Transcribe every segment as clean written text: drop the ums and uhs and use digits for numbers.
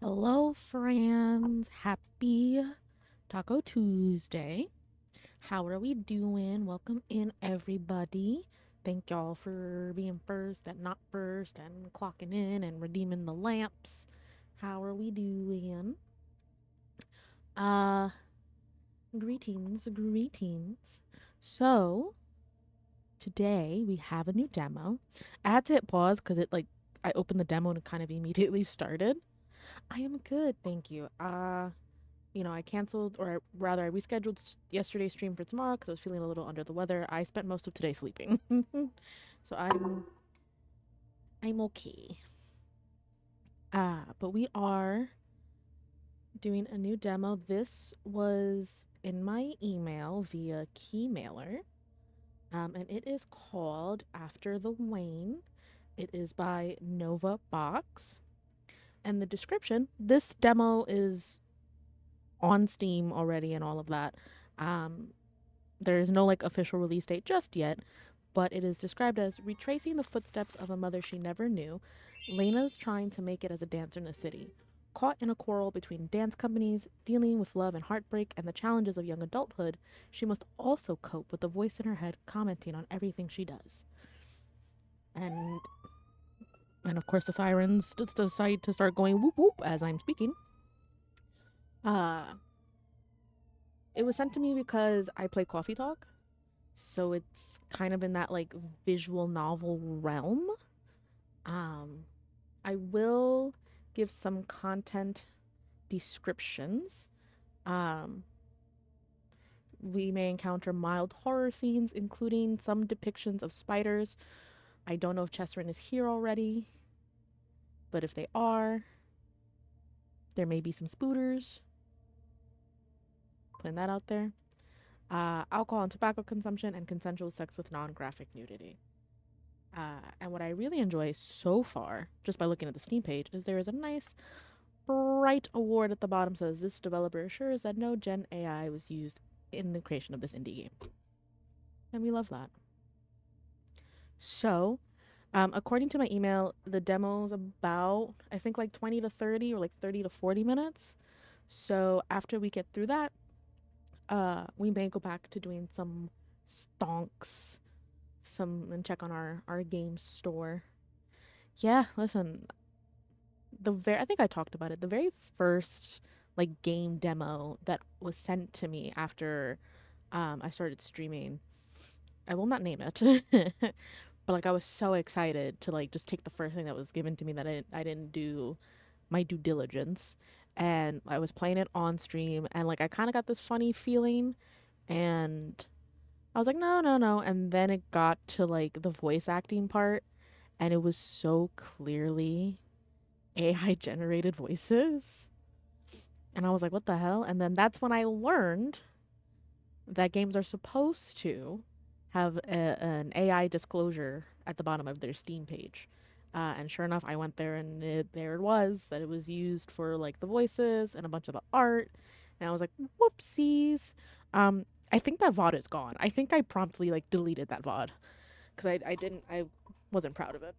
Hello, friends. Happy Taco Tuesday. How are we doing? Welcome in, everybody. Thank y'all for being first and not first and clocking in and redeeming the lamps. How are we doing? Uh, greetings. So, today we have a new demo. I had to hit pause because I opened the demo and it kind of immediately started. I am good, thank you. I canceled, or rather, I rescheduled yesterday's stream for tomorrow because I was feeling a little under the weather. I spent most of today sleeping, so I'm okay. But we are doing a new demo. This was in my email via Keymailer, and it is called After the Wane. It is by Nova Box, and the description. This demo is on Steam already and all of that. Um, There is no official release date just yet, but it is described as retracing the footsteps of a mother she never knew. Lena's trying to make it as a dancer in the city. Caught in a quarrel between dance companies, dealing with love and heartbreak and the challenges of young adulthood, she must also cope with the voice in her head commenting on everything she does. And and of course the sirens just decide to start going whoop whoop as I'm speaking. Uh it was sent to me because I play Coffee Talk. So it's kind of in that visual novel realm. Um, I will give some content descriptions. Um, we may encounter mild horror scenes, including some depictions of spiders. I don't know if Chesterin is here already, but if they are, there may be some spooters. Putting that out there. Alcohol and tobacco consumption, and consensual sex with non graphic nudity. And what I really enjoy so far, just by looking at the Steam page, is there is a nice bright award at the bottom says this developer assures that no Gen AI was used in the creation of this indie game. And we love that. So, according to my email, the demo's about, I think, 20 to 30 or 30 to 40 minutes. So, after we get through that, we may go back to doing some stonks, and check on our game store. Yeah, listen, I think I talked about it. The very first game demo that was sent to me after I started streaming. I will not name it. But I was so excited to just take the first thing that was given to me that I didn't do my due diligence, and I was playing it on stream, and I kind of got this funny feeling, and I was like, no, no, no. And then it got to the voice acting part, and it was so clearly AI generated voices. And I was like, what the hell? And then that's when I learned that games are supposed to have an AI disclosure at the bottom of their Steam page. And sure enough, I went there and there it was that it was used for the voices and a bunch of the art. And I was like, whoopsies. I think that VOD is gone. I think I promptly deleted that VOD because I wasn't proud of it.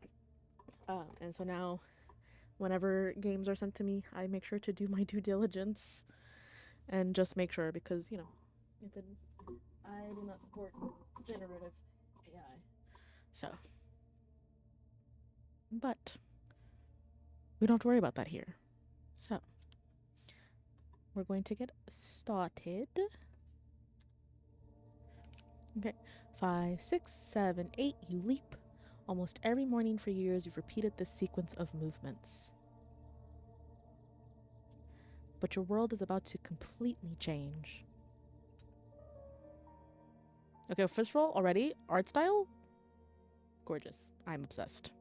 And so now whenever games are sent to me, I make sure to do my due diligence and just make sure because if it, I do not support generative AI. So, but we don't have to worry about that here. So, we're going to get started. Okay, 5, 6, 7, 8. You leap. Almost every morning for years, you've repeated this sequence of movements. But your world is about to completely change. Okay, first of all, already, art style, gorgeous. I'm obsessed.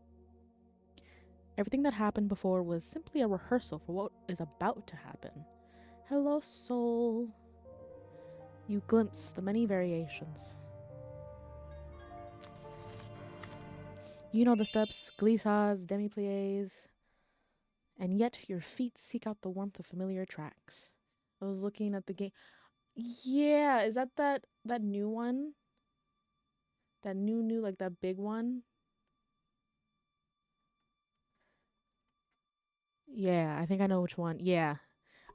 Everything that happened before was simply a rehearsal for what is about to happen. Hello, soul. You glimpse the many variations. You know the steps, glissades, demi-pliés, and yet your feet seek out the warmth of familiar tracks. I was looking at the game. Yeah, is that new one? That new that big one? Yeah, I think I know which one. Yeah.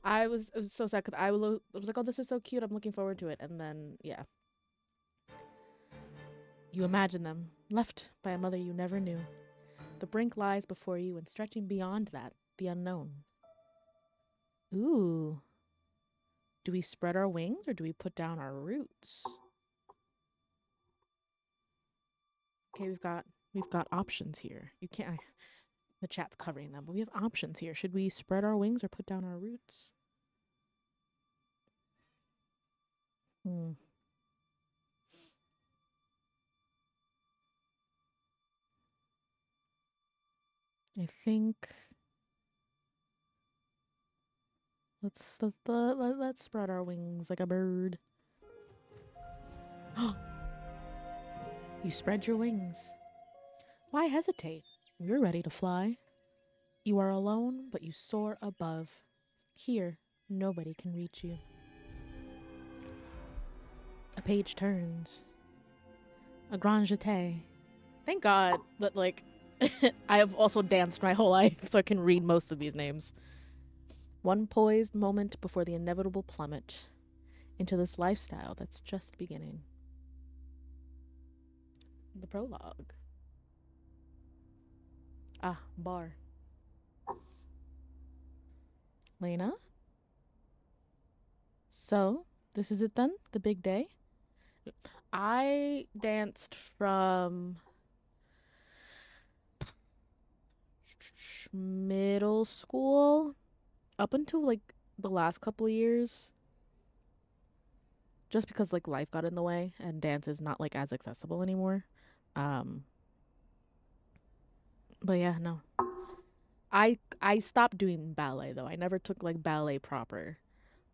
It was so sad because I was like, oh, this is so cute. I'm looking forward to it. And then, yeah, you imagine them, left by a mother you never knew. The brink lies before you, and stretching beyond that, the unknown. Ooh, do we spread our wings or do we put down our roots? Okay, we've got options here. You can't. The chat's covering them, but we have options here. Should we spread our wings or put down our roots? Hmm. I think let's spread our wings like a bird. You spread your wings. Why hesitate? You're ready to fly. You are alone, but you soar above. Here, nobody can reach you. A page turns. A grand jeté. Thank God that, like, I have also danced my whole life so I can read most of these names. One poised moment before the inevitable plummet into this lifestyle that's just beginning. The prologue. Ah, bar. Lena? So, this is it then? The big day? I danced from middle school up until like the last couple of years, just because like life got in the way and dance is not like as accessible anymore. Um, but yeah, no. I stopped doing ballet though. I never took like ballet proper.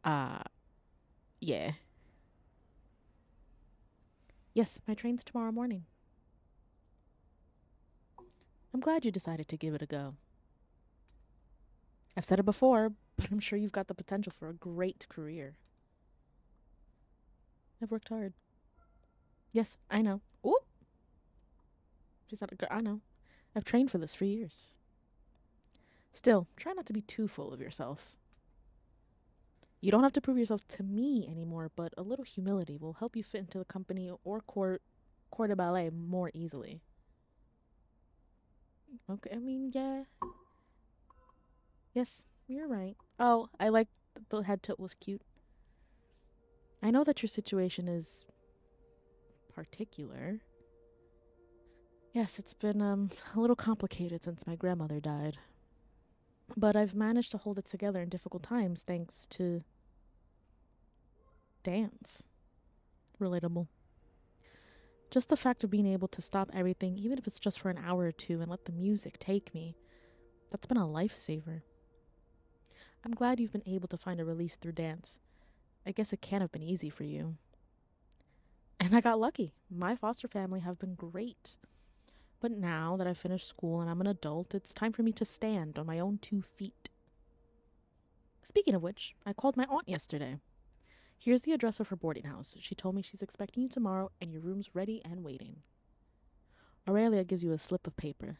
Uh, yeah. Yes, my train's tomorrow morning. I'm glad you decided to give it a go. I've said it before, but I'm sure you've got the potential for a great career. I've worked hard. Yes, I know. Ooh, she's not a girl. I know. I've trained for this for years. Still, try not to be too full of yourself. You don't have to prove yourself to me anymore, but a little humility will help you fit into the company or court de ballet more easily. Okay, I mean, yeah. Yes, you're right. Oh, I like the head tilt was cute. I know that your situation is particular. Yes, it's been a little complicated since my grandmother died. But I've managed to hold it together in difficult times thanks to dance. Relatable. Just the fact of being able to stop everything, even if it's just for an hour or two, and let the music take me, that's been a lifesaver. I'm glad you've been able to find a release through dance. I guess it can't have been easy for you. And I got lucky. My foster family have been great. But now that I've finished school and I'm an adult, it's time for me to stand on my own 2 feet. Speaking of which, I called my aunt yesterday. Here's the address of her boarding house. She told me she's expecting you tomorrow and your room's ready and waiting. Aurelia gives you a slip of paper.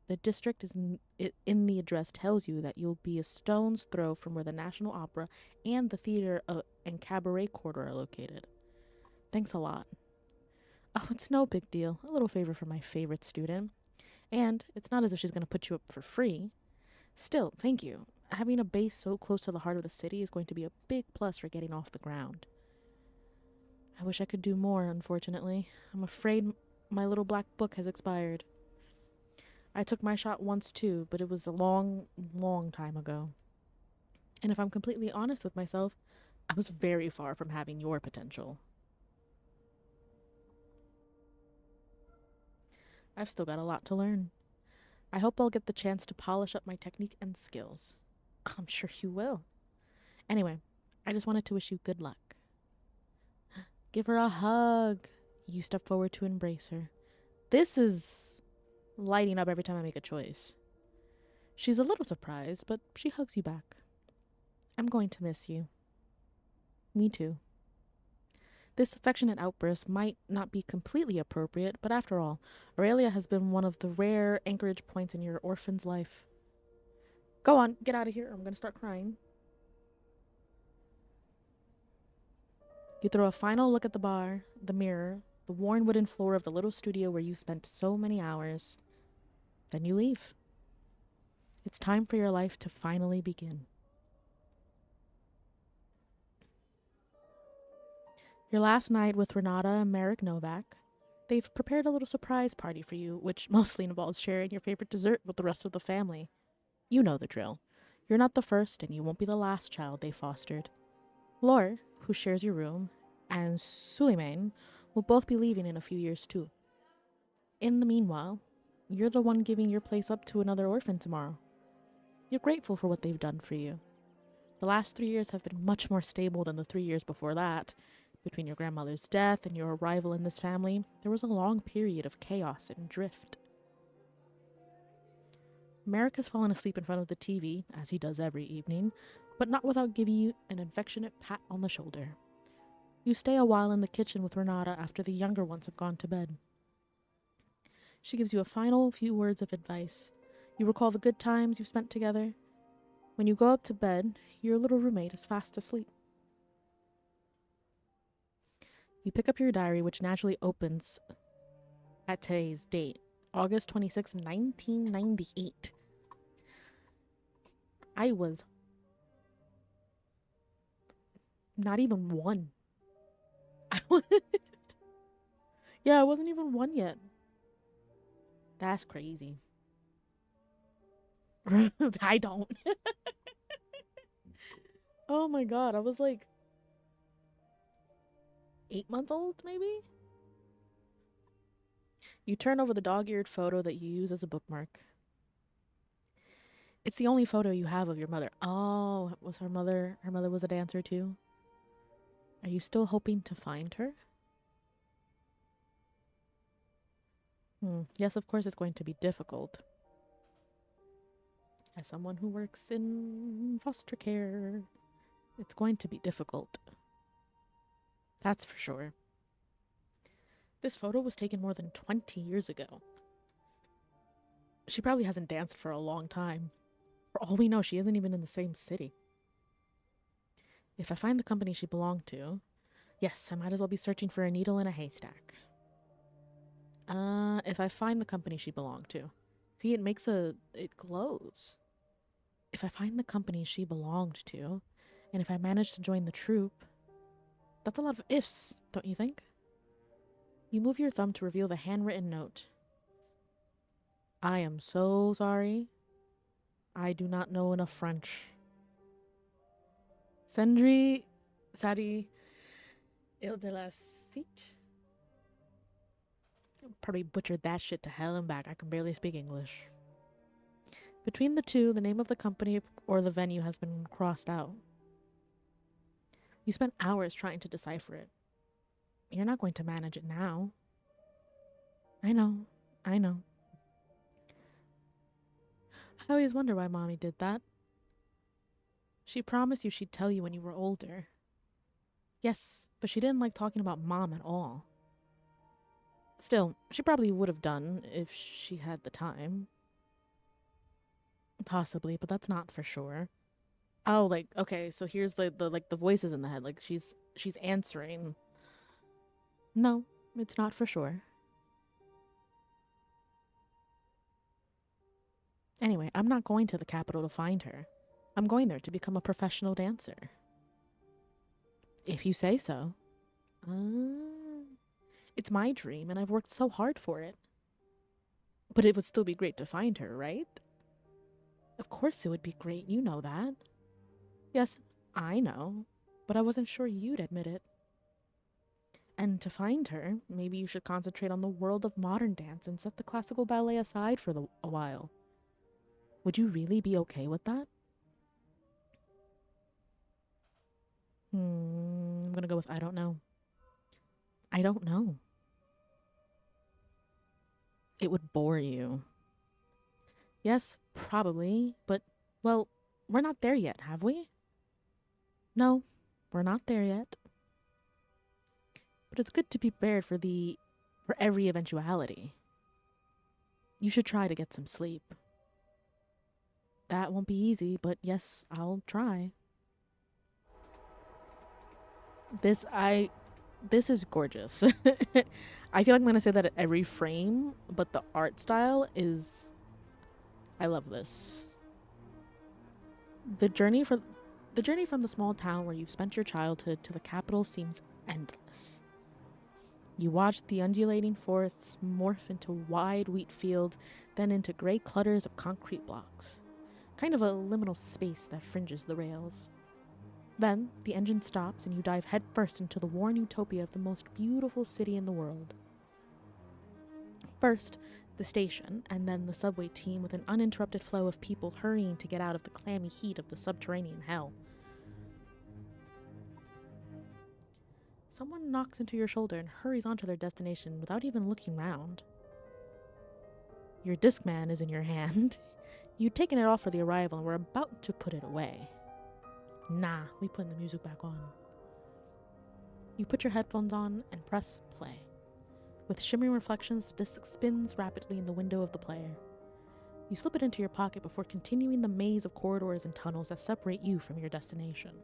The district in the address tells you that you'll be a stone's throw from where the National Opera and the theater and cabaret quarter are located. Thanks a lot. Oh, it's no big deal. A little favor for my favorite student. And it's not as if she's going to put you up for free. Still, thank you. Having a base so close to the heart of the city is going to be a big plus for getting off the ground. I wish I could do more, unfortunately. I'm afraid my little black book has expired. I took my shot once too, but it was a long, long time ago. And if I'm completely honest with myself, I was very far from having your potential. I've still got a lot to learn. I hope I'll get the chance to polish up my technique and skills. I'm sure you will. Anyway, I just wanted to wish you good luck. Give her a hug. You step forward to embrace her. This is lighting up every time I make a choice. She's a little surprised, but she hugs you back. I'm going to miss you. Me too. This affectionate outburst might not be completely appropriate, but after all, Aurelia has been one of the rare anchorage points in your orphan's life. Go on, get out of here. I'm gonna start crying. You throw a final look at the bar, the mirror, the worn wooden floor of the little studio where you spent so many hours. Then you leave. It's time for your life to finally begin. Your last night with Renata and Merrick Novak. They've prepared a little surprise party for you, which mostly involves sharing your favorite dessert with the rest of the family. You know the drill. You're not the first, and you won't be the last child they fostered. Lore, who shares your room, and Suleiman will both be leaving in a few years too. In the meanwhile, you're the one giving your place up to another orphan tomorrow. You're grateful for what they've done for you. The last 3 years have been much more stable than the 3 years before that. Between your grandmother's death and your arrival in this family, there was a long period of chaos and drift. Merrick has fallen asleep in front of the TV, as he does every evening, but not without giving you an affectionate pat on the shoulder. You stay a while in the kitchen with Renata after the younger ones have gone to bed. She gives you a final few words of advice. You recall the good times you've spent together. When you go up to bed, your little roommate is fast asleep. You pick up your diary, which naturally opens at today's date, August 26, 1998. I was not even one. Yeah, I wasn't even one yet. That's crazy. I don't. Oh my god, I was like 8 months old, maybe? You turn over the dog-eared photo that you use as a bookmark. It's the only photo you have of your mother. Oh, was her mother was a dancer too? Are you still hoping to find her? Yes, of course it's going to be difficult. As someone who works in foster care, it's going to be difficult. That's for sure. This photo was taken more than 20 years ago. She probably hasn't danced for a long time. For all we know, she isn't even in the same city. If I find the company she belonged to, yes, I might as well be searching for a needle in a haystack. If I find the company she belonged to. See, it glows. If I find the company she belonged to, and if I manage to join the troupe, that's a lot of ifs, don't you think? You move your thumb to reveal the handwritten note. I am so sorry. I do not know enough French. Sendri Sadi Il de la Cite? Probably butchered that shit to hell and back. I can barely speak English. Between the two, the name of the company or the venue has been crossed out. You spent hours trying to decipher it. You're not going to manage it now. I know. I always wonder why Mommy did that. She promised you she'd tell you when you were older. Yes, but she didn't like talking about Mom at all. Still, she probably would have done if she had the time. Possibly, but that's not for sure. Oh, like, okay, so here's the voices in the head. Like, she's answering. No, it's not for sure. Anyway, I'm not going to the capital to find her. I'm going there to become a professional dancer. If you say so. It's my dream, and I've worked so hard for it. But it would still be great to find her, right? Of course it would be great, you know that. Yes, I know, but I wasn't sure you'd admit it. And to find her, maybe you should concentrate on the world of modern dance and set the classical ballet aside for a while. Would you really be okay with that? I'm gonna go with I don't know. I don't know. It would bore you. Yes, probably, but, well, we're not there yet, have we? No, we're not there yet. But it's good to be prepared for every eventuality. You should try to get some sleep. That won't be easy, but yes, I'll try. This I this is gorgeous. I feel like I'm gonna say that at every frame, but the art style is I love this. The journey from the small town where you've spent your childhood to the capital seems endless. You watch the undulating forests morph into wide wheat fields, then into gray clutters of concrete blocks. Kind of a liminal space that fringes the rails. Then, the engine stops and you dive headfirst into the worn utopia of the most beautiful city in the world. First, the station, and then the subway team with an uninterrupted flow of people hurrying to get out of the clammy heat of the subterranean hell. Someone knocks into your shoulder and hurries on to their destination without even looking round. Your Discman is in your hand. You'd taken it off for the arrival and were about to put it away. Nah, we putting the music back on. You put your headphones on and press play. With shimmering reflections, the disc spins rapidly in the window of the player. You slip it into your pocket before continuing the maze of corridors and tunnels that separate you from your destination.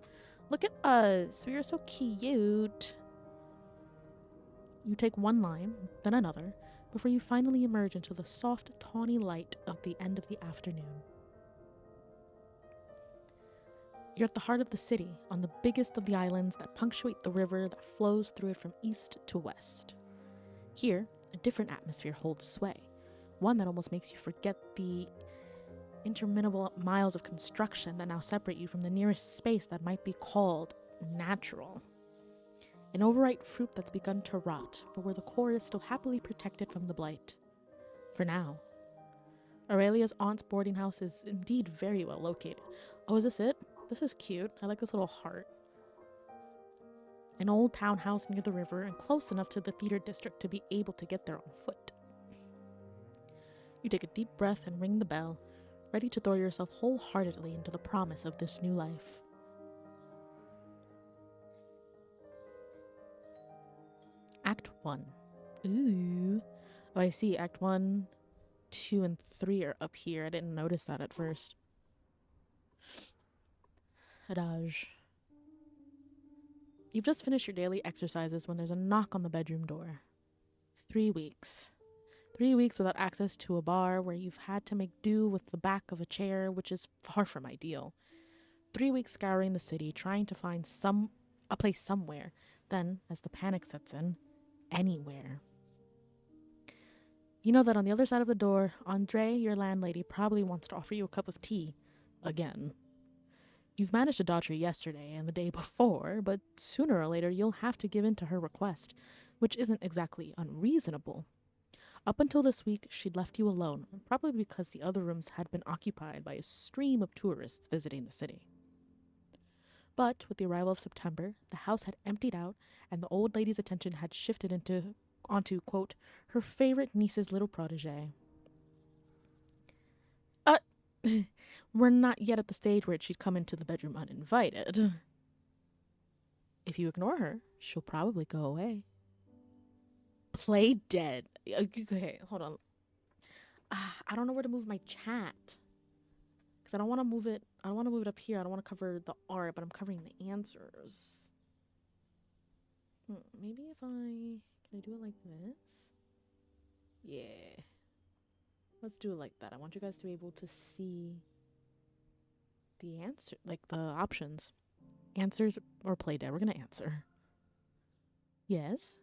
Look at us, we are so cute. You take one line, then another, before you finally emerge into the soft, tawny light of the end of the afternoon. You're at the heart of the city, on the biggest of the islands that punctuate the river that flows through it from east to west. Here, a different atmosphere holds sway, one that almost makes you forget the interminable miles of construction that now separate you from the nearest space that might be called natural. An overripe fruit that's begun to rot, but where the core is still happily protected from the blight. For now. Aurelia's aunt's boarding house is indeed very well located. Oh, is this it? This is cute. I like this little heart. An old townhouse near the river and close enough to the theater district to be able to get there on foot. You take a deep breath and ring the bell, ready to throw yourself wholeheartedly into the promise of this new life. Act 1. Ooh. Oh, I see. Act 1, 2, and 3 are up here. I didn't notice that at first. Adage. You've just finished your daily exercises when there's a knock on the bedroom door. 3 weeks. 3 weeks without access to a bar where you've had to make do with the back of a chair, which is far from ideal. 3 weeks scouring the city, trying to find a place somewhere. Then, as the panic sets in, anywhere. You know that on the other side of the door, Andre, your landlady, probably wants to offer you a cup of tea. Again. You've managed to dodge her yesterday and the day before, but sooner or later you'll have to give in to her request, which isn't exactly unreasonable. Up until this week, she'd left you alone, probably because the other rooms had been occupied by a stream of tourists visiting the city. But with the arrival of September, the house had emptied out, and the old lady's attention had shifted onto, quote, her favorite niece's little protege. We're not yet at the stage where she'd come into the bedroom uninvited. If you ignore her, she'll probably go away. Play dead. Okay, hold on. I don't know where to move my chat. Because I don't want to move it up here. I don't want to cover the art, but I'm covering the answers. Maybe if can I do it like this? Yeah. Let's do it like that. I want you guys to be able to see the answer, like the options. Answers or play dead. We're going to answer. Yes.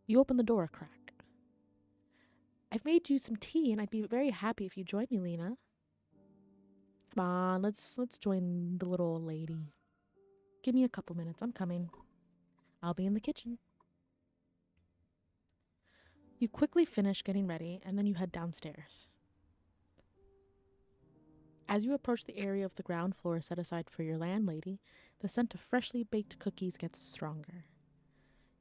You open the door a crack. I've made you some tea and I'd be very happy if you joined me, Lena. Come on, let's join the little old lady. Give me a couple minutes. I'm coming. I'll be in the kitchen. You quickly finish getting ready and then you head downstairs. As you approach the area of the ground floor set aside for your landlady, the scent of freshly baked cookies gets stronger.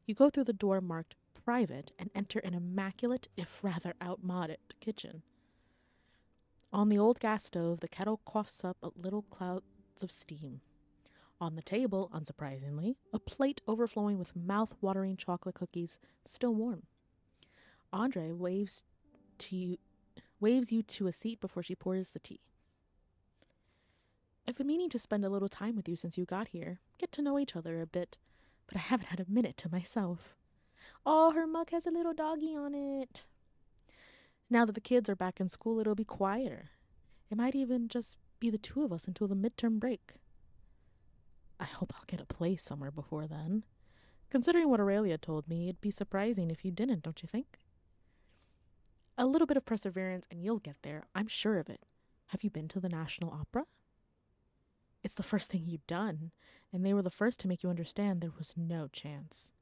You go through the door marked private and enter an immaculate, if rather outmoded, kitchen. On the old gas stove, the kettle coughs up little clouds of steam. On the table, unsurprisingly, a plate overflowing with mouth-watering chocolate cookies, still warm. Andre waves you to a seat before she pours the tea. I've been meaning to spend a little time with you since you got here, get to know each other a bit, but I haven't had a minute to myself. Oh, her mug has a little doggy on it. Now that the kids are back in school, it'll be quieter. It might even just be the two of us until the midterm break. I hope I'll get a place somewhere before then. Considering what Aurelia told me, it'd be surprising if you didn't, don't you think? A little bit of perseverance and you'll get there, I'm sure of it. Have you been to the National Opera? It's the first thing you've done, and they were the first to make you understand there was no chance.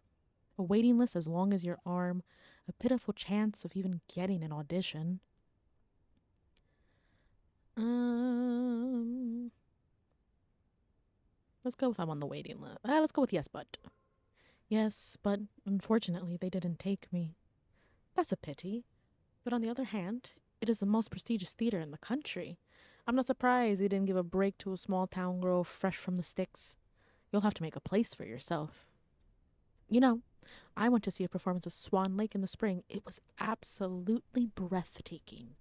A waiting list as long as your arm, a pitiful chance of even getting an audition. Let's go with I'm on the waiting list. Let's go with yes, but. Yes, but unfortunately they didn't take me. That's a pity. But on the other hand, it is the most prestigious theater in the country. I'm not surprised they didn't give a break to a small town girl fresh from the sticks. You'll have to make a place for yourself. You know, I went to see a performance of Swan Lake in the spring. It was absolutely breathtaking.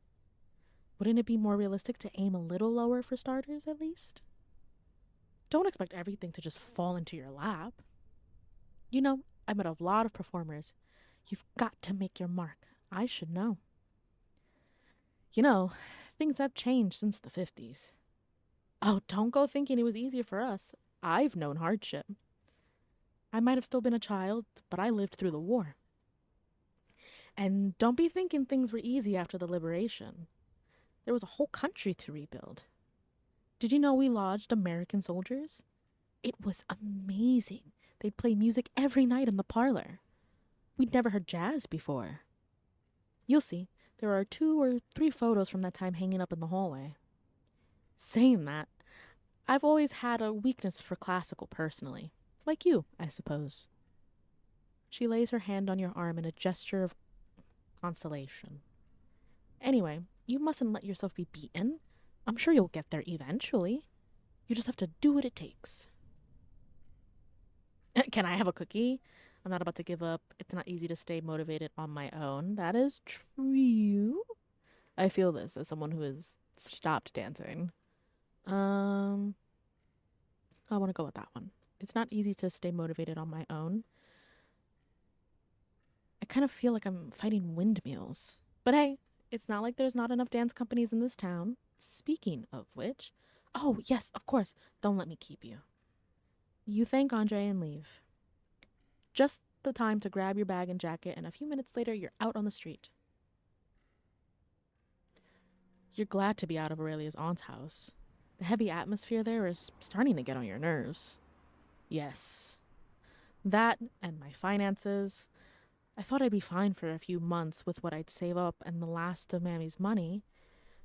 Wouldn't it be more realistic to aim a little lower for starters, at least? Don't expect everything to just fall into your lap. You know, I met a lot of performers. You've got to make your mark. I should know. You know, things have changed since the 50s. Oh, don't go thinking it was easier for us. I've known hardship. I might have still been a child, but I lived through the war. And don't be thinking things were easy after the liberation. There was a whole country to rebuild. Did you know we lodged American soldiers? It was amazing. They'd play music every night in the parlor. We'd never heard jazz before. You'll see, there are 2 or 3 photos from that time hanging up in the hallway. Saying that, I've always had a weakness for classical personally. Like you, I suppose. She lays her hand on your arm in a gesture of consolation. Anyway, you mustn't let yourself be beaten. I'm sure you'll get there eventually. You just have to do what it takes. Can I have a cookie? I'm not about to give up. It's not easy to stay motivated on my own. That is true. I feel this as someone who has stopped dancing. I want to go with that one. It's not easy to stay motivated on my own. I kind of feel like I'm fighting windmills. But hey, it's not like there's not enough dance companies in this town. Speaking of which, oh, yes, of course. Don't let me keep you. You thank Andre and leave. Just the time to grab your bag and jacket, and a few minutes later, you're out on the street. You're glad to be out of Aurelia's aunt's house. The heavy atmosphere there is starting to get on your nerves. Yes. That and my finances. I thought I'd be fine for a few months with what I'd save up and the last of Mammy's money.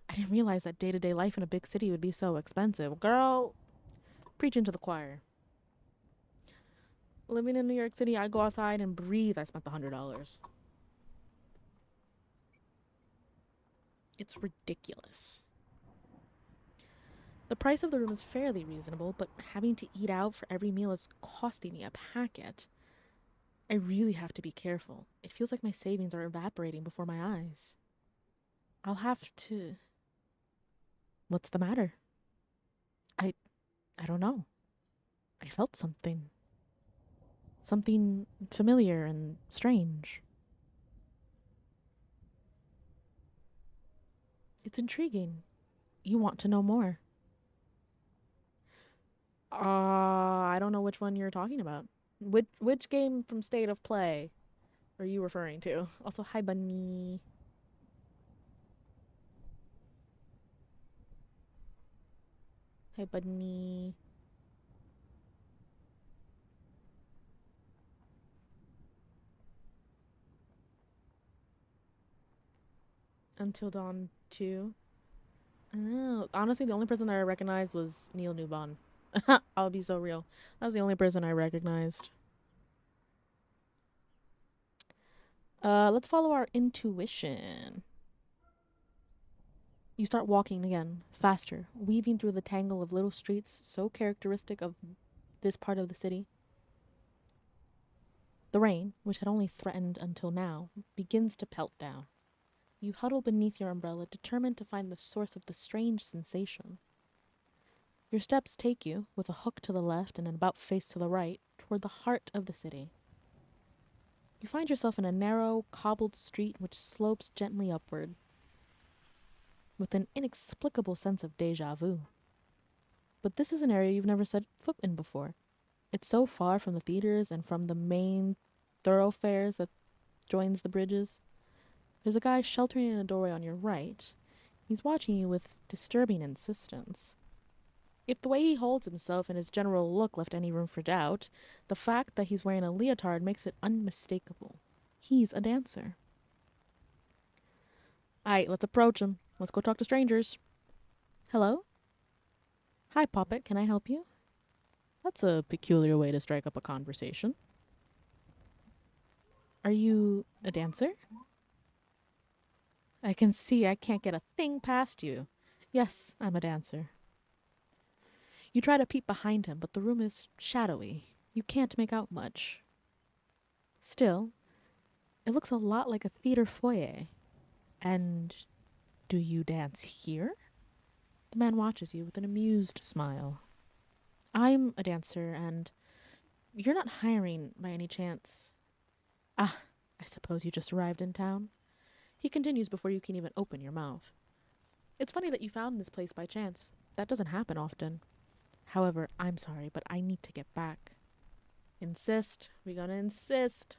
I didn't realize that day-to-day life in a big city would be so expensive. Girl, preaching to the choir. Living in New York City, I go outside and breathe. I spent $100. It's ridiculous. The price of the room is fairly reasonable, but having to eat out for every meal is costing me a packet. I really have to be careful. It feels like my savings are evaporating before my eyes. I'll have to... What's the matter? I don't know. I felt something. Something familiar and strange. It's intriguing. You want to know more. I don't know which one you're talking about. Which game from State of Play are you referring to? Also, hi, Bunny. Hi, Bunny. Until Dawn 2. Oh, honestly, the only person that I recognized was Neil Newbon. I'll be so real. That was the only person I recognized. Let's follow our intuition. You start walking again, faster, weaving through the tangle of little streets so characteristic of this part of the city. The rain, which had only threatened until now, begins to pelt down. You huddle beneath your umbrella, determined to find the source of the strange sensation. Your steps take you, with a hook to the left and an about face to the right, toward the heart of the city. You find yourself in a narrow, cobbled street which slopes gently upward, with an inexplicable sense of deja vu. But this is an area you've never set foot in before. It's so far from the theaters and from the main thoroughfares that joins the bridges. There's a guy sheltering in a doorway on your right. He's watching you with disturbing insistence. If the way he holds himself and his general look left any room for doubt, the fact that he's wearing a leotard makes it unmistakable. He's a dancer. Aight, let's approach him. Let's go talk to strangers. Hello? Hi, Poppet, can I help you? That's a peculiar way to strike up a conversation. Are you a dancer? I can see I can't get a thing past you. Yes, I'm a dancer. You try to peep behind him, but the room is shadowy. You can't make out much. Still, it looks a lot like a theater foyer. And do you dance here? The man watches you with an amused smile. I'm a dancer, and you're not hiring by any chance. Ah, I suppose you just arrived in town. He continues before you can even open your mouth. It's funny that you found this place by chance. That doesn't happen often. However, I'm sorry, but I need to get back. Insist. We're gonna insist.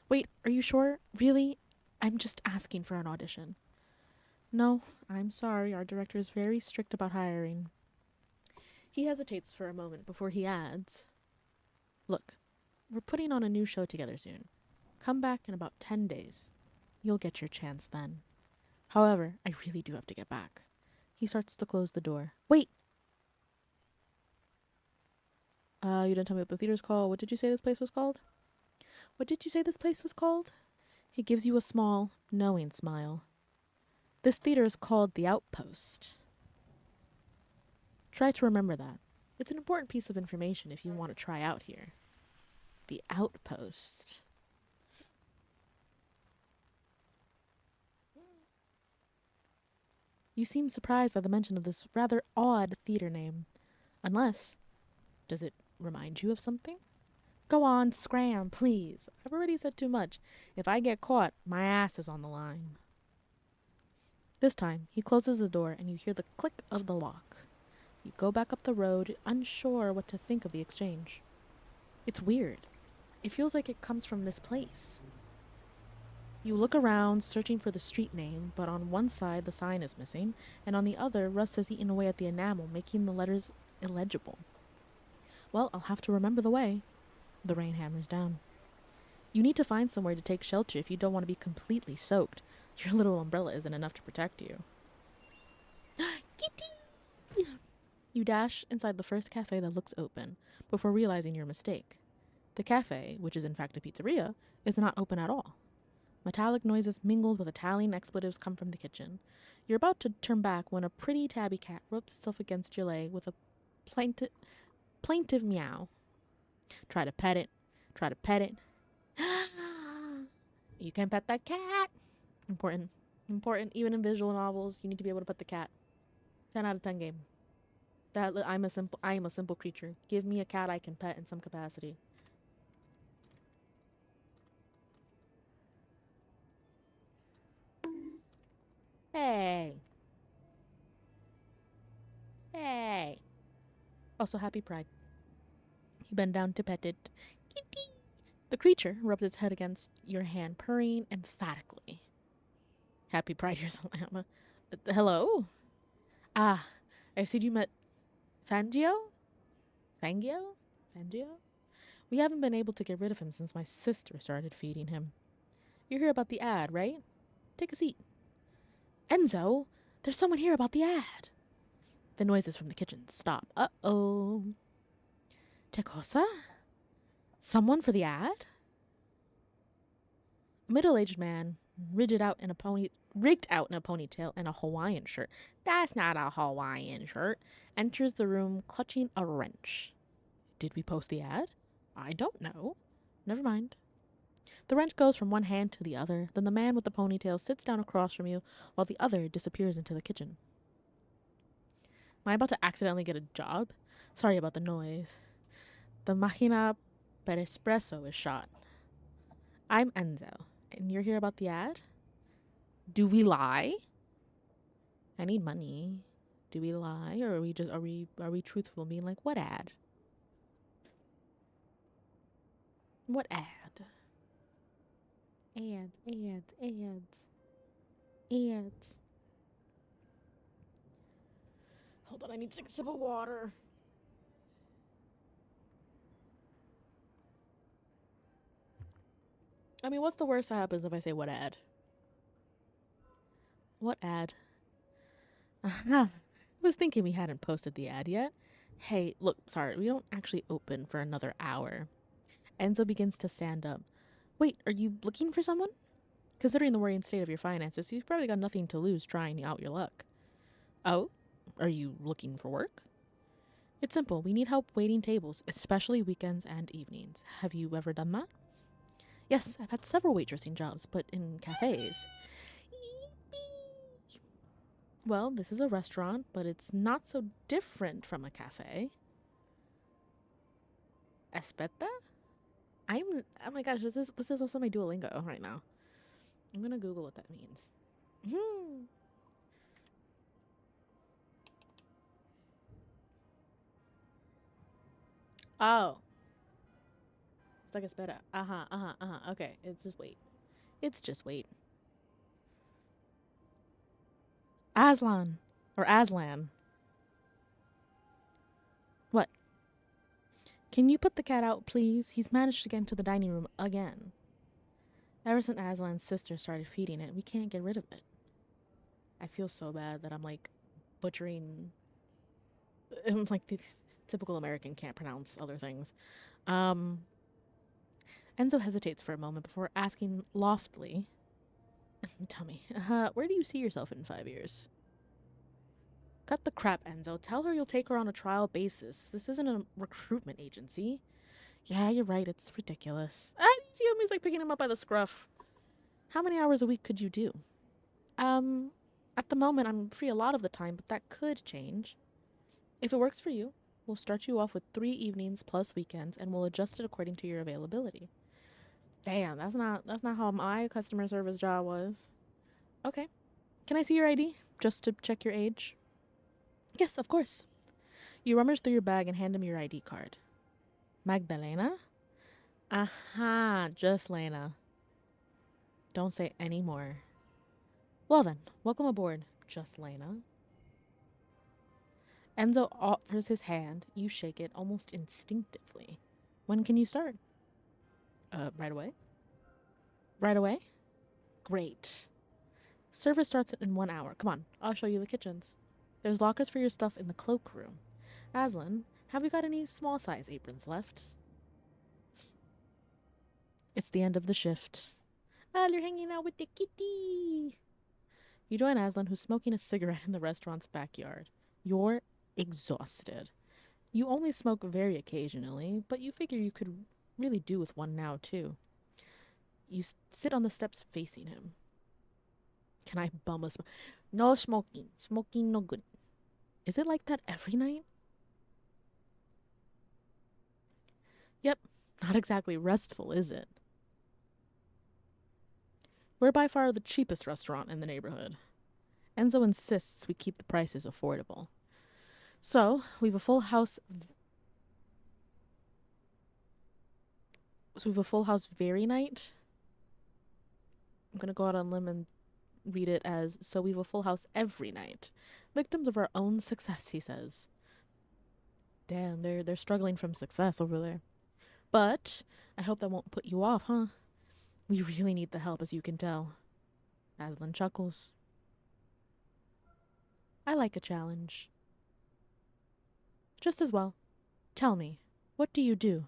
Wait, are you sure? Really? I'm just asking for an audition. No, I'm sorry. Our director is very strict about hiring. He hesitates for a moment before he adds, Look, we're putting on a new show together soon. Come back in about 10 days. You'll get your chance then. However, I really do have to get back. He starts to close the door. Wait! You didn't tell me what the theater's called. What did you say this place was called? What did you say this place was called? He gives you a small, knowing smile. This theater is called The Outpost. Try to remember that. It's an important piece of information if you want to try out here. The Outpost. You seem surprised by the mention of this rather odd theater name. Unless, does it remind you of something? Go on, scram, please. I've already said too much. If I get caught, my ass is on the line. This time, he closes the door and you hear the click of the lock. You go back up the road, unsure what to think of the exchange. It's weird. It feels like it comes from this place. You look around, searching for the street name, but on one side the sign is missing, and on the other rust has eaten away at the enamel, making the letters illegible. Well, I'll have to remember the way. The rain hammers down. You need to find somewhere to take shelter if you don't want to be completely soaked. Your little umbrella isn't enough to protect you. Kitty! You dash inside the first cafe that looks open, before realizing your mistake. The cafe, which is in fact a pizzeria, is not open at all. Metallic noises mingled with Italian expletives come from the kitchen. You're about to turn back when a pretty tabby cat rubs itself against your leg with a plaintive meow. Try to pet it. Try to pet it. You can pet that cat. Important. Even in visual novels, you need to be able to pet the cat. 10 out of 10 game. I am a simple creature. Give me a cat I can pet in some capacity. Hey. Hey. Also, happy Pride. You bend down to pet it. Kitty. The creature rubs its head against your hand, purring emphatically. Happy Pride, here's a llama. Hello? Ah, I see you met Fangio? Fangio? We haven't been able to get rid of him since my sister started feeding him. You hear about the ad, right? Take a seat. Enzo, there's someone here about the ad. The noises from the kitchen stop. Uh-oh. Que cosa? Someone for the ad? A middle-aged man, rigged out in a ponytail and a Hawaiian shirt. That's not a Hawaiian shirt. Enters the room clutching a wrench. Did we post the ad? I don't know. Never mind. The wrench goes from one hand to the other. Then the man with the ponytail sits down across from you while the other disappears into the kitchen. Am I about to accidentally get a job? Sorry about the noise. The Machina per Espresso is shot. I'm Enzo, and you're here about the ad? Do we lie? I need money. Do we lie, or are we truthful, being like, what ad? What ad? Ads. Hold on, I need to take a sip of water. I mean, what's the worst that happens if I say what ad? What ad? I was thinking we hadn't posted the ad yet. Hey, look, sorry, we don't actually open for another hour. Enzo begins to stand up. Wait, are you looking for someone? Considering the worrying state of your finances, you've probably got nothing to lose trying out your luck. Oh? Are you looking for work? It's simple. We need help waiting tables, especially weekends and evenings. Have you ever done that? Yes, I've had several waitressing jobs, but in cafes. Well, this is a restaurant, but it's not so different from a cafe. Espeta? Oh my gosh, this is also my Duolingo right now. I'm gonna Google what that means. Oh, it's like espera. Okay, It's just wait. Aslan or Aslan. What? Can you put the cat out, please? He's managed to get into the dining room again. Ever since Aslan's sister started feeding it, we can't get rid of it. I feel so bad that I'm like butchering. I'm like the typical American can't pronounce other things. Um, Enzo hesitates for a moment before asking loftily, "Tell me, where do you see yourself in 5 years?" Cut the crap, Enzo. Tell her you'll take her on a trial basis. This isn't a recruitment agency. Yeah, you're right. It's ridiculous. He's like picking him up by the scruff. How many hours a week could you do? Um, at the moment, I'm free a lot of the time, but that could change. If it works for you, we'll start you off with 3 evenings plus weekends, and we'll adjust it according to your availability. Damn, that's not how my customer service job was. Okay. Can I see your ID? Just to check your age? Yes, of course. You rummage through your bag and hand him your ID card. Magdalena? Aha, just Lena. Don't say any more. Well then, welcome aboard, just Lena. Enzo offers his hand. You shake it almost instinctively. When can you start? Right away? Right away? Great. Service starts in 1 hour. Come on, I'll show you the kitchens. There's lockers for your stuff in the cloakroom. Aslan, have you got any small size aprons left? It's the end of the shift. You're hanging out with the kitty. You join Aslan, who's smoking a cigarette in the restaurant's backyard. You're exhausted. You only smoke very occasionally, but you figure you could really do with one now, too. You sit on the steps facing him. Can I bum a smoke? No smoking. Smoking no good. Is it like that every night? Yep. Not exactly restful, is it? We're by far the cheapest restaurant in the neighborhood. Enzo insists we keep the prices affordable. So, we've a full house. So, we've a full house very night. I'm gonna go out on a limb and read it as so we've a full house every night. Victims of our own success, he says. Damn, they're struggling from success over there. But I hope that won't put you off, huh? We really need the help, as you can tell. Aslan chuckles. I like a challenge. Just as well. Tell me, what do you do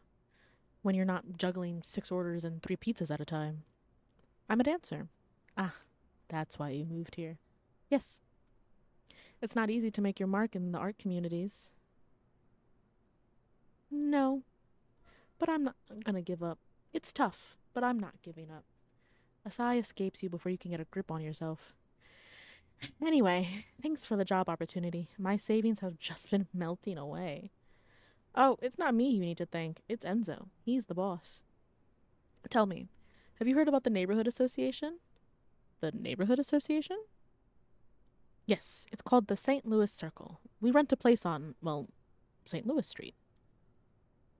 when you're not juggling 6 orders and 3 pizzas at a time? I'm a dancer. Ah, that's why you moved here. Yes. It's not easy to make your mark in the art communities. No, but I'm not gonna give up. It's tough, but I'm not giving up. A sigh escapes you before you can get a grip on yourself. Anyway, thanks for the job opportunity. My savings have just been melting away. Oh, it's not me you need to thank. It's Enzo. He's the boss. Tell me, have you heard about the neighborhood association? The neighborhood association? Yes, it's called the St. Louis Circle. We rent a place on, well, St. Louis Street.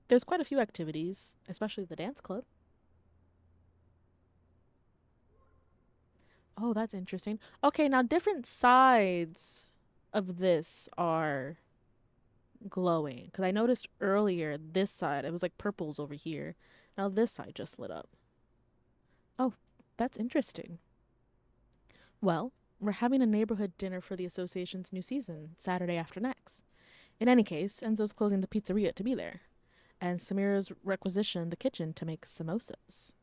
There's quite a few activities, especially the dance club. Oh, that's interesting. Okay, now different sides of this are glowing. Because I noticed earlier this side, it was like purples over here. Now this side just lit up. Oh, that's interesting. Well, we're having a neighborhood dinner for the association's new season, Saturday after next. In any case, Enzo's closing the pizzeria to be there, and Samira's requisitioned the kitchen to make samosas.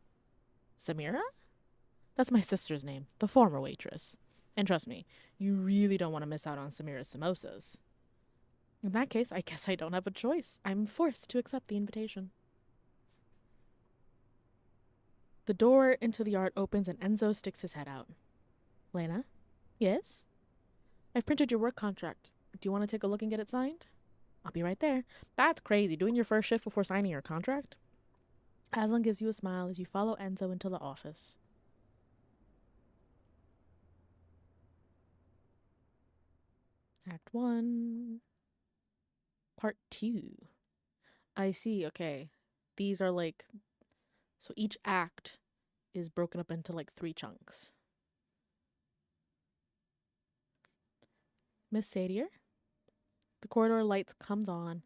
Samira? That's my sister's name, the former waitress. And trust me, you really don't want to miss out on Samira's samosas. In that case, I guess I don't have a choice. I'm forced to accept the invitation. The door into the yard opens and Enzo sticks his head out. Lena? Yes? I've printed your work contract. Do you want to take a look and get it signed? I'll be right there. That's crazy, doing your first shift before signing your contract. Aslan gives you a smile as you follow Enzo into the office. Act 1. Part 2. I see, okay. These are like... So each act is broken up into like 3 chunks. Miss Sadier? The corridor lights comes on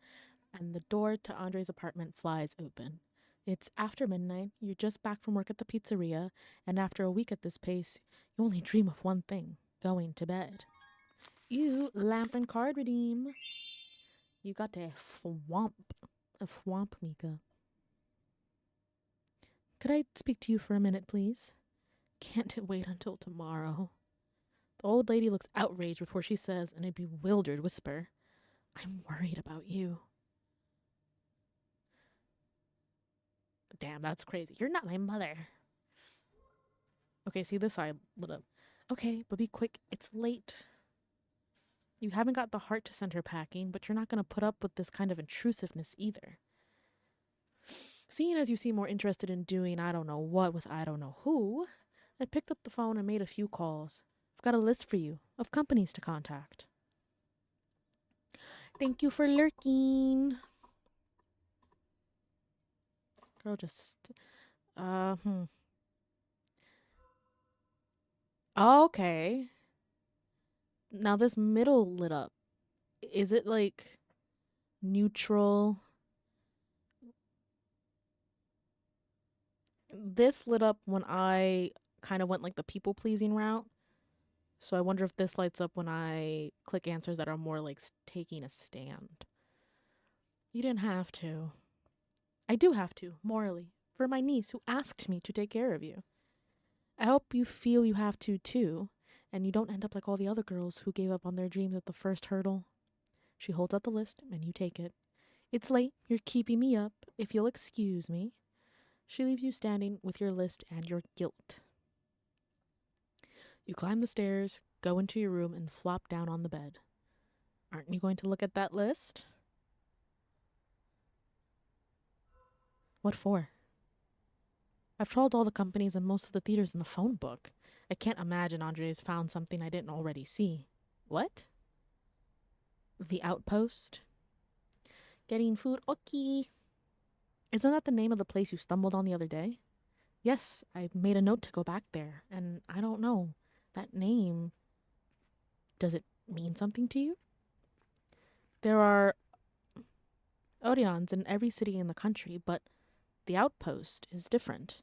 and the door to Andre's apartment flies open. It's after midnight, you're just back from work at the pizzeria, and after a week at this pace, you only dream of one thing, going to bed. You lamp and card redeem. You got a thwomp. A thwomp, Mika. Could I speak to you for a minute, please? Can't it wait until tomorrow? The old lady looks outraged before she says in a bewildered whisper, I'm worried about you. Damn, that's crazy. You're not my mother. Okay, see this side lit up. Okay, but be quick. It's late. You haven't got the heart to send her packing, but you're not going to put up with this kind of intrusiveness either. Seeing as you seem more interested in doing I don't know what with I don't know who, I picked up the phone and made a few calls. I've got a list for you of companies to contact. Thank you for lurking. Girl, just... Okay. Now this middle lit up. Is it like neutral? This lit up when I kind of went like the people pleasing route. So I wonder if this lights up when I click answers that are more like taking a stand. You didn't have to. I do have to, morally, for my niece who asked me to take care of you. I hope you feel you have to too, and you don't end up like all the other girls who gave up on their dreams at the first hurdle. She holds out the list, and you take it. It's late. You're keeping me up. If you'll excuse me. She leaves you standing with your list and your guilt. You climb the stairs, go into your room, and flop down on the bed. Aren't you going to look at that list? What for? I've trawled all the companies and most of the theaters in the phone book. I can't imagine Andre's found something I didn't already see. What? The Outpost? Getting food, okay. Isn't that the name of the place you stumbled on the other day? Yes, I made a note to go back there, and I don't know. That name, does it mean something to you? There are Odeons in every city in the country, but the Outpost is different.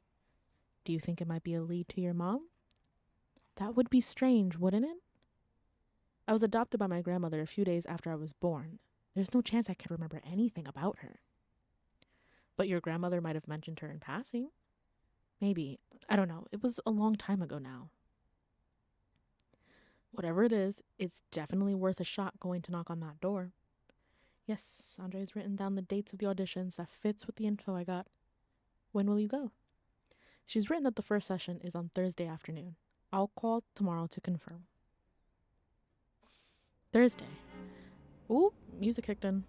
Do you think it might be a lead to your mom? That would be strange, wouldn't it? I was adopted by my grandmother a few days after I was born. There's no chance I could remember anything about her. But your grandmother might have mentioned her in passing. Maybe. I don't know. It was a long time ago now. Whatever it is, it's definitely worth a shot going to knock on that door. Yes, Andre's written down the dates of the auditions that fits with the info I got. When will you go? She's written that the first session is on Thursday afternoon. I'll call tomorrow to confirm. Thursday. Ooh, music kicked in.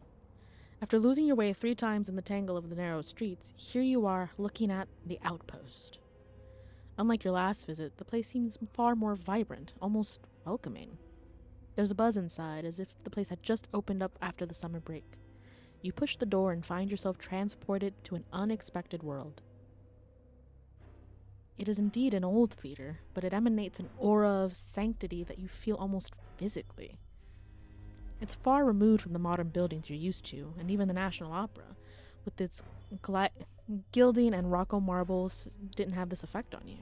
After losing your way 3 times in the tangle of the narrow streets, here you are looking at the outpost. Unlike your last visit, the place seems far more vibrant, almost welcoming. There's a buzz inside, as if the place had just opened up after the summer break. You push the door and find yourself transported to an unexpected world. It is indeed an old theater, but it emanates an aura of sanctity that you feel almost physically. It's far removed from the modern buildings you're used to, and even the National Opera, with its gilding and Rocco marbles, didn't have this effect on you.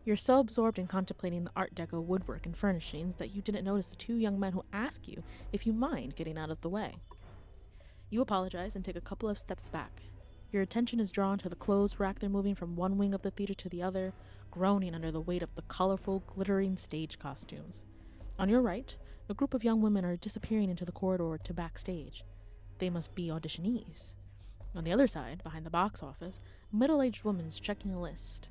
You're so absorbed in contemplating the Art Deco woodwork and furnishings that you didn't notice the 2 young men who ask you if you mind getting out of the way. You apologize and take a couple of steps back. Your attention is drawn to the clothes rack they're moving from one wing of the theater to the other, groaning under the weight of the colorful, glittering stage costumes. On your right, a group of young women are disappearing into the corridor to backstage. They must be auditionees. On the other side, behind the box office, a middle-aged woman is checking a list.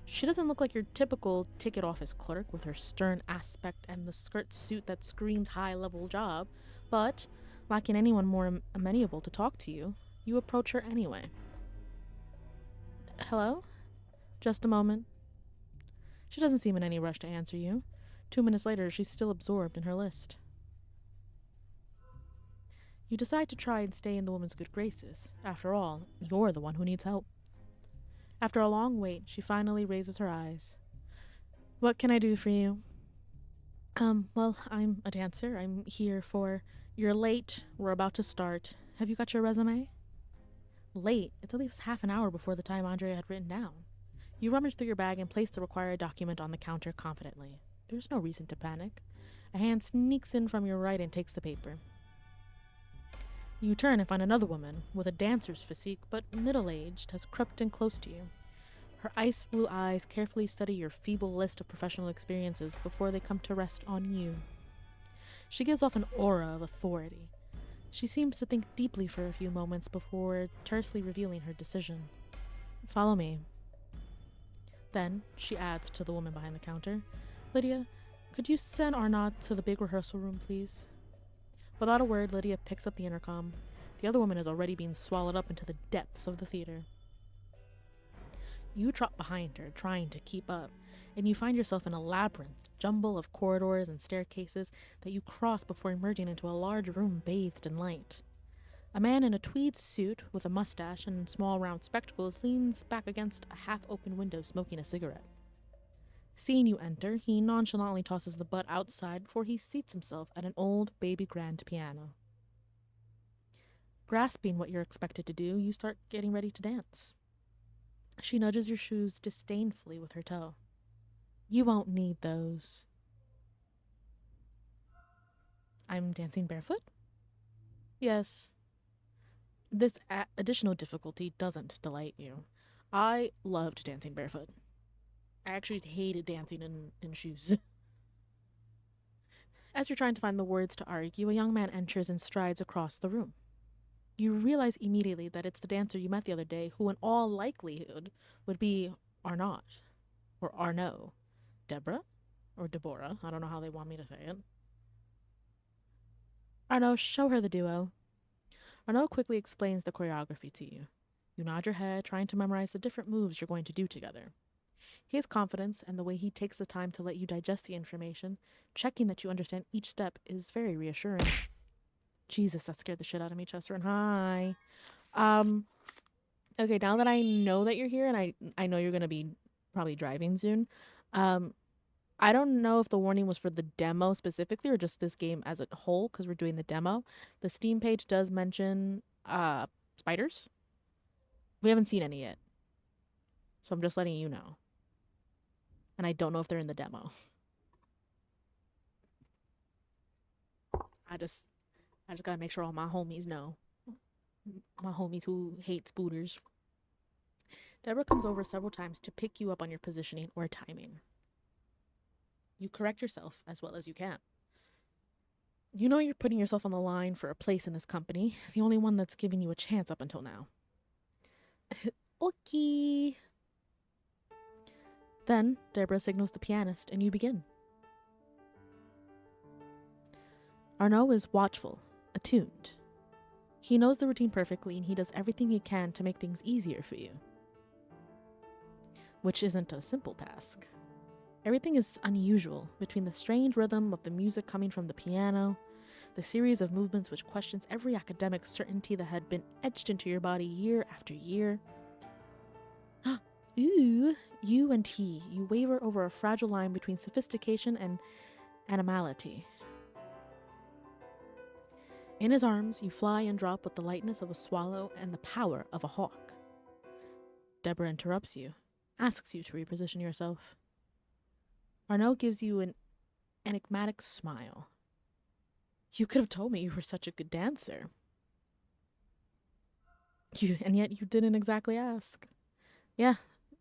She doesn't look like your typical ticket office clerk with her stern aspect and the skirt suit that screams high-level job, but, lacking anyone more amenable to talk to you, you approach her anyway. Hello? Just a moment. She doesn't seem in any rush to answer you. 2 minutes later, she's still absorbed in her list. You decide to try and stay in the woman's good graces. After all, you're the one who needs help. After a long wait, she finally raises her eyes. What can I do for you? Well, I'm a dancer. I'm here for... You're late. We're about to start. Have you got your resume? Late? It's at least half an hour before the time Andrea had written down. You rummage through your bag and place the required document on the counter confidently. There's no reason to panic. A hand sneaks in from your right and takes the paper. You turn and find another woman, with a dancer's physique but middle-aged, has crept in close to you. Her ice blue eyes carefully study your feeble list of professional experiences before they come to rest on you. She gives off an aura of authority. She seems to think deeply for a few moments before tersely revealing her decision. Follow me. Then she adds to the woman behind the counter, Lydia, could you send Arnaud to the big rehearsal room, please? Without a word, Lydia picks up the intercom. The other woman is already being swallowed up into the depths of the theater. You trot behind her, trying to keep up, and you find yourself in a labyrinth, jumble of corridors and staircases that you cross before emerging into a large room bathed in light. A man in a tweed suit with a mustache and small round spectacles leans back against a half-open window smoking a cigarette. Seeing you enter, he nonchalantly tosses the butt outside before he seats himself at an old baby grand piano. Grasping what you're expected to do, you start getting ready to dance. She nudges your shoes disdainfully with her toe. You won't need those. I'm dancing barefoot? Yes. This additional difficulty doesn't delight you. I loved dancing barefoot. I actually hated dancing in shoes. As you're trying to find the words to argue, a young man enters and strides across the room. You realize immediately that it's the dancer you met the other day who in all likelihood would be Arnaud. Or Arnaud. Deborah? Or Deborah. I don't know how they want me to say it. Arnaud, show her the duo. Arnaud quickly explains the choreography to you. You nod your head, trying to memorize the different moves you're going to do together. His confidence and the way he takes the time to let you digest the information, checking that you understand each step, is very reassuring. Jesus, that scared the shit out of me, Chester. And hi. Okay, now that I know that you're here and I know you're going to be probably driving soon, I don't know if the warning was for the demo specifically or just this game as a whole because we're doing the demo. The Steam page does mention spiders. We haven't seen any yet. So I'm just letting you know. And I don't know if they're in the demo. I just gotta make sure all my homies know. My homies who hate spooters. Deborah comes over several times to pick you up on your positioning or timing. You correct yourself as well as you can. You know you're putting yourself on the line for a place in this company, the only one that's giving you a chance up until now. Okay. Then Deborah signals the pianist and you begin. Arnaud is watchful, attuned. He knows the routine perfectly and he does everything he can to make things easier for you, which isn't a simple task. Everything is unusual, between the strange rhythm of the music coming from the piano, the series of movements which questions every academic certainty that had been etched into your body year after year. Ooh, you and he, you waver over a fragile line between sophistication and animality. In his arms, you fly and drop with the lightness of a swallow and the power of a hawk. Deborah interrupts you, asks you to reposition yourself. Arnaud gives you an enigmatic smile. You could have told me you were such a good dancer. And yet you didn't exactly ask. Yeah,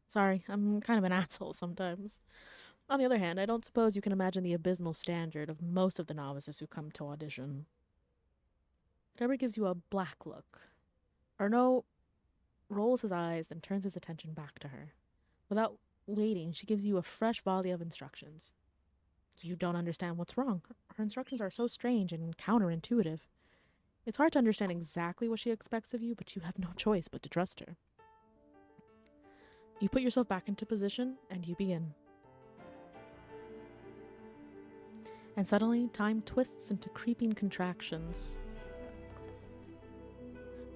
sorry, I'm kind of an asshole sometimes. On the other hand, I don't suppose you can imagine the abysmal standard of most of the novices who come to audition. Deborah gives you a black look. Arnaud rolls his eyes, then turns his attention back to her. Without waiting, she gives you a fresh volley of instructions. You don't understand what's wrong. Her instructions are so strange and counterintuitive. It's hard to understand exactly what she expects of you, but you have no choice but to trust her. You put yourself back into position, and you begin. And suddenly, time twists into creeping contractions.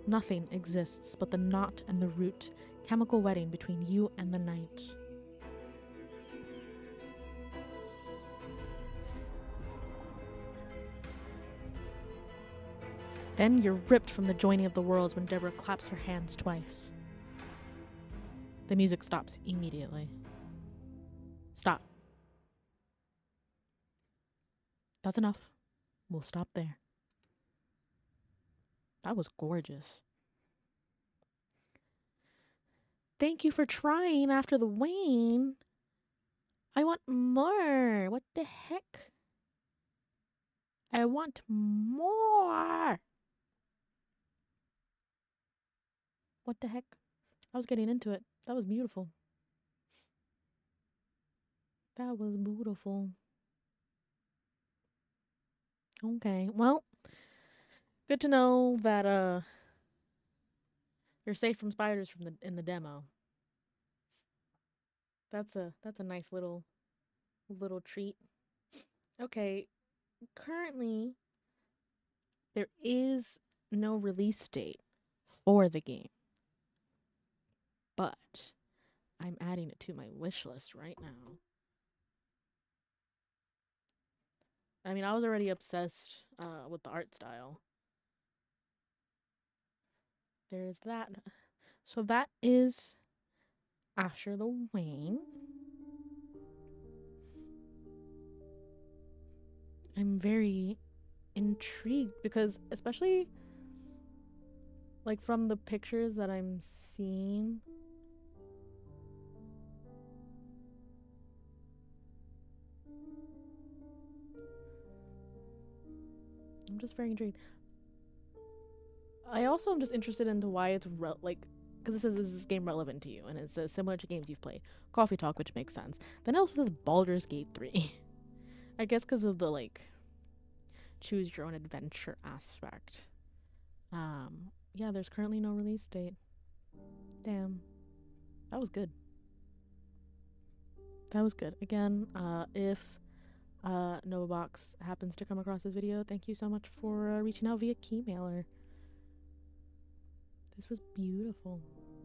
Nothing exists but the knot and the root, chemical wedding between you and the night. Then you're ripped from the joining of the worlds when Deborah claps her hands twice. The music stops immediately. Stop. That's enough. We'll stop there. That was gorgeous. Thank you for trying after the Wane. I want more. What the heck? I want more. What the heck? I was getting into it. That was beautiful. That was beautiful. Okay. Well, good to know that you're safe from spiders in the demo. That's a nice little treat. Okay. Currently there is no release date for the game, but I'm adding it to my wish list right now. I mean, I was already obsessed with the art style. There is that. So that is After the Wane. I'm very intrigued because, especially like from the pictures that I'm seeing, I'm just very intrigued. I also am just interested into why it's because it says, is this game relevant to you? And it says similar to games you've played. Coffee Talk, which makes sense. Then it also says Baldur's Gate 3. I guess because of the choose your own adventure aspect. Yeah, there's currently no release date. Damn. That was good. That was good. Again, if Novabox happens to come across this video, thank you so much for reaching out via Keymailer. This was beautiful.